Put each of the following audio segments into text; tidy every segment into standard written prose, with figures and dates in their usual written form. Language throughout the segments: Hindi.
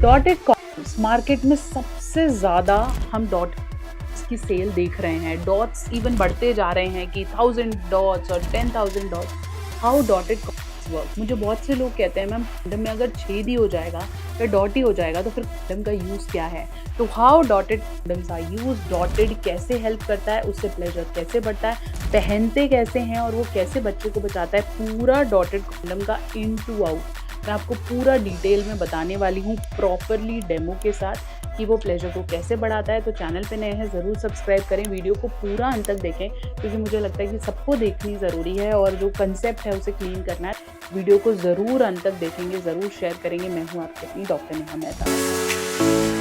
डॉटेड कॉन्डम्स मार्केट में सबसे ज़्यादा हम डॉट की सेल देख रहे हैं। डॉट्स इवन बढ़ते जा रहे हैं कि 1000 डॉट्स और 10,000 dots. How dotted condoms work? मुझे बहुत से लोग कहते हैं मैम कॉन्डम में अगर छेद ही हो जाएगा या डॉट ही हो जाएगा तो फिर कॉन्डम का यूज़ क्या है? तो how dotted condoms are use, dotted कैसे हेल्प करता है, उससे प्लेजर कैसे बढ़ता है, पहनते कैसे हैं और वो कैसे बच्चे को बचाता है, पूरा डॉटेड कॉन्डम का इन टू आउट मैं आपको पूरा डिटेल में बताने वाली हूँ प्रॉपरली डेमो के साथ कि वो प्लेजर को कैसे बढ़ाता है। तो चैनल पे नए हैं ज़रूर सब्सक्राइब करें, वीडियो को पूरा अंत तक देखें क्योंकि मुझे लगता है कि सबको देखनी ज़रूरी है और जो कंसेप्ट है उसे क्लीन करना है। वीडियो को ज़रूर अंत तक देखेंगे, ज़रूर शेयर करेंगे। मैं हूँ आपकी अपनी डॉक्टर नेहा मेहता।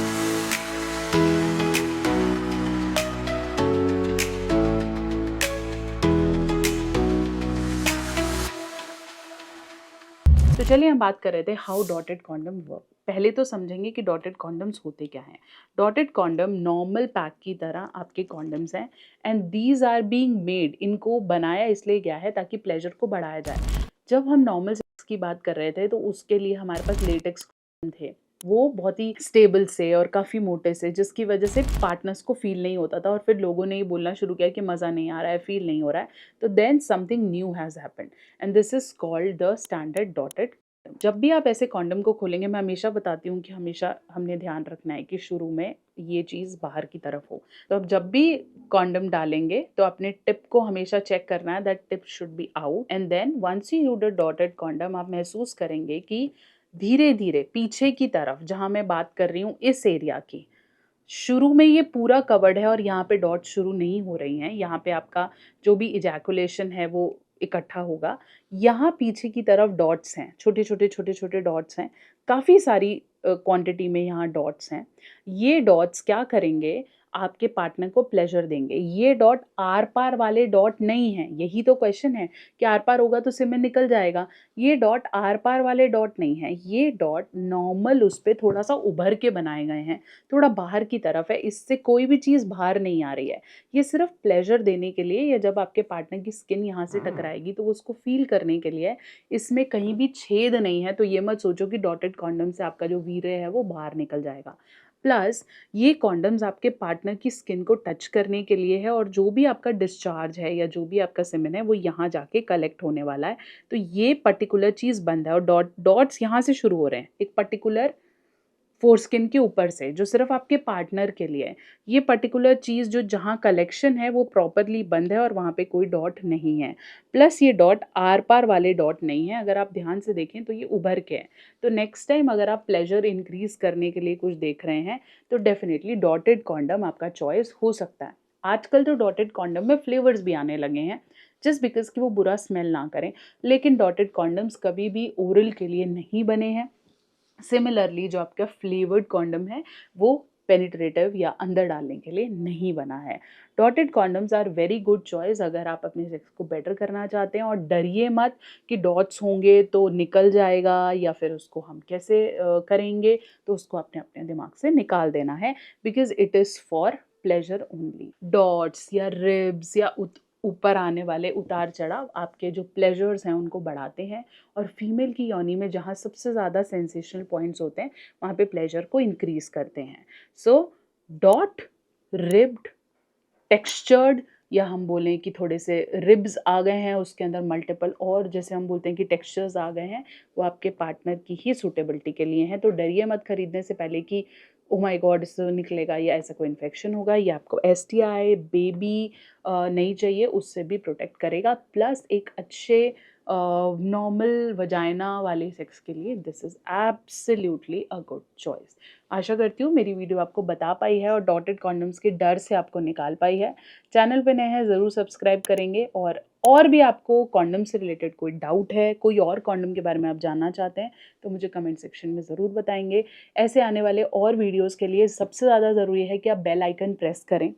तो चलिए हम बात कर रहे थे हाउ डॉटेड कॉन्डम वर्क। पहले तो समझेंगे कि डॉटेड कॉन्डम्स होते क्या हैं। डॉटेड कॉन्डम नॉर्मल पैक की तरह आपके कॉन्डम्स हैं and these are being made, इनको बनाया इसलिए गया है ताकि प्लेजर को बढ़ाया जाए। जब हम नॉर्मल सेक्स की बात कर रहे थे तो उसके लिए हमारे पास लेटेक्स कॉन्डम थे, वो बहुत ही स्टेबल से और काफ़ी मोटे से, जिसकी वजह से पार्टनर्स को फील नहीं होता था और फिर लोगों ने ये बोलना शुरू किया कि मज़ा नहीं आ रहा है, फील नहीं हो रहा है। तो then something new has happened and this is called the standard dotted. जब भी आप ऐसे कॉन्डम को खोलेंगे, मैं हमेशा बताती हूँ कि हमेशा हमने ध्यान रखना है कि शुरू में ये चीज़ बाहर की तरफ हो। तो अब जब भी कॉन्डम डालेंगे तो अपने टिप को हमेशा चेक करना है, that tip should be out and then once you use the dotted condom आप महसूस करेंगे कि धीरे धीरे पीछे की तरफ, जहाँ मैं बात कर रही हूँ इस एरिया की, शुरू में ये पूरा कवर्ड है और यहाँ पे डॉट शुरू नहीं हो रही हैं। यहाँ पे आपका जो भी इजैकुलेशन है वो इकट्ठा होगा। यहाँ पीछे की तरफ डॉट्स हैं, छोटे छोटे डॉट्स हैं, काफ़ी सारी क्वांटिटी में यहाँ डॉट्स हैं। ये डॉट्स क्या करेंगे, आपके पार्टनर को प्लेजर देंगे। ये डॉट आर पार वाले डॉट नहीं हैं, यही तो क्वेश्चन है कि आर पार होगा तो सीमेन निकल जाएगा। ये डॉट आर पार वाले डॉट नहीं है, ये डॉट नॉर्मल उस पर थोड़ा सा उभर के बनाए गए हैं, थोड़ा बाहर की तरफ है, इससे कोई भी चीज़ बाहर नहीं आ रही है। ये सिर्फ प्लेजर देने के लिए, या जब आपके पार्टनर की स्किन यहाँ से टकराएगी तो उसको फील करने के लिए। इसमें कहीं भी छेद नहीं है, तो ये मत सोचो कि डॉटेड कॉन्डम से आपका जो वीर्य है वो बाहर निकल जाएगा। प्लस ये कॉन्डम्स आपके पार्टनर की स्किन को टच करने के लिए है और जो भी आपका डिस्चार्ज है या जो भी आपका सीमेन है वो यहाँ जाके कलेक्ट होने वाला है। तो ये पर्टिकुलर चीज़ बंद है और डॉट्स यहाँ से शुरू हो रहे हैं, एक पर्टिकुलर फोरस्किन के ऊपर से, जो सिर्फ आपके पार्टनर के लिए है। ये पर्टिकुलर चीज़ जो जहाँ कलेक्शन है वो प्रॉपरली बंद है और वहाँ पे कोई डॉट नहीं है। प्लस ये डॉट आर पार वाले डॉट नहीं है, अगर आप ध्यान से देखें तो ये उभर के है। तो नेक्स्ट टाइम अगर आप प्लेजर इंक्रीज करने के लिए कुछ देख रहे हैं तो डेफिनेटली डॉटेड कॉन्डम आपका चॉइस हो सकता है। आजकल तो डॉटेड कॉन्डम में फ्लेवर्स भी आने लगे हैं जस्ट बिकॉज कि वो बुरा स्मेल ना करें, लेकिन डॉटेड कॉन्डम्स कभी भी ओरल के लिए नहीं बने हैं। सिमिलरली जो आपका फ्लेवर्ड कॉन्डम है वो पेनिट्रेटिव या अंदर डालने के लिए नहीं बना है। Dotted condoms are very good choice अगर आप अपने सेक्स को बेटर करना चाहते हैं। और डरिए मत कि डॉट्स होंगे तो निकल जाएगा या फिर उसको हम कैसे करेंगे, तो उसको अपने अपने दिमाग से निकाल देना है because it is for pleasure only. Dots या रिब्स या ऊपर आने वाले उतार चढ़ाव आपके जो प्लेजर्स हैं उनको बढ़ाते हैं और फीमेल की योनि में जहाँ सबसे ज़्यादा सेंसेशनल पॉइंट्स होते हैं वहाँ पे प्लेजर को इंक्रीज करते हैं। सो डॉट, रिब्ड, टेक्सचर्ड, या हम बोलें कि थोड़े से रिब्स आ गए हैं उसके अंदर मल्टीपल, और जैसे हम बोलते हैं कि टेक्सचर्स आ गए हैं, वो आपके पार्टनर की ही सूटेबिलिटी के लिए हैं। तो डरिए मत खरीदने से पहले कि ओ माय गॉड इससे निकलेगा या ऐसा कोई इन्फेक्शन होगा या आपको STI बेबी नहीं चाहिए, उससे भी प्रोटेक्ट करेगा। प्लस एक अच्छे नॉर्मल वजाइना वाले सेक्स के लिए this is absolutely a good choice. आशा करती हूँ मेरी वीडियो आपको बता पाई है और डॉटेड कॉन्डम्स के डर से आपको निकाल पाई है। चैनल पे नए हैं ज़रूर सब्सक्राइब करेंगे। और भी आपको कॉन्डम से रिलेटेड कोई डाउट है, कोई और कॉन्डम के बारे में आप जानना चाहते हैं तो मुझे कमेंट सेक्शन में ज़रूर बताएंगे। ऐसे आने वाले और वीडियोज़ के लिए सबसे ज़्यादा ज़रूरी है कि आप बेल आइकन प्रेस करें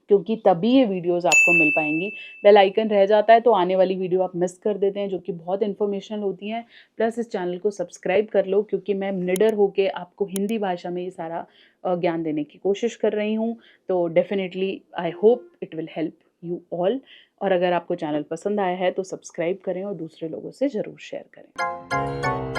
क्योंकि तभी ये वीडियोस आपको मिल पाएंगी। बेल आइकन रह जाता है तो आने वाली वीडियो आप मिस कर देते हैं जो कि बहुत इन्फॉर्मेशनल होती हैं। प्लस इस चैनल को सब्सक्राइब कर लो क्योंकि मैं निडर होके आपको हिंदी भाषा में ये सारा ज्ञान देने की कोशिश कर रही हूँ। तो definitely I hope it will help you all. और अगर आपको चैनल पसंद आया है तो सब्सक्राइब करें और दूसरे लोगों से ज़रूर शेयर करें।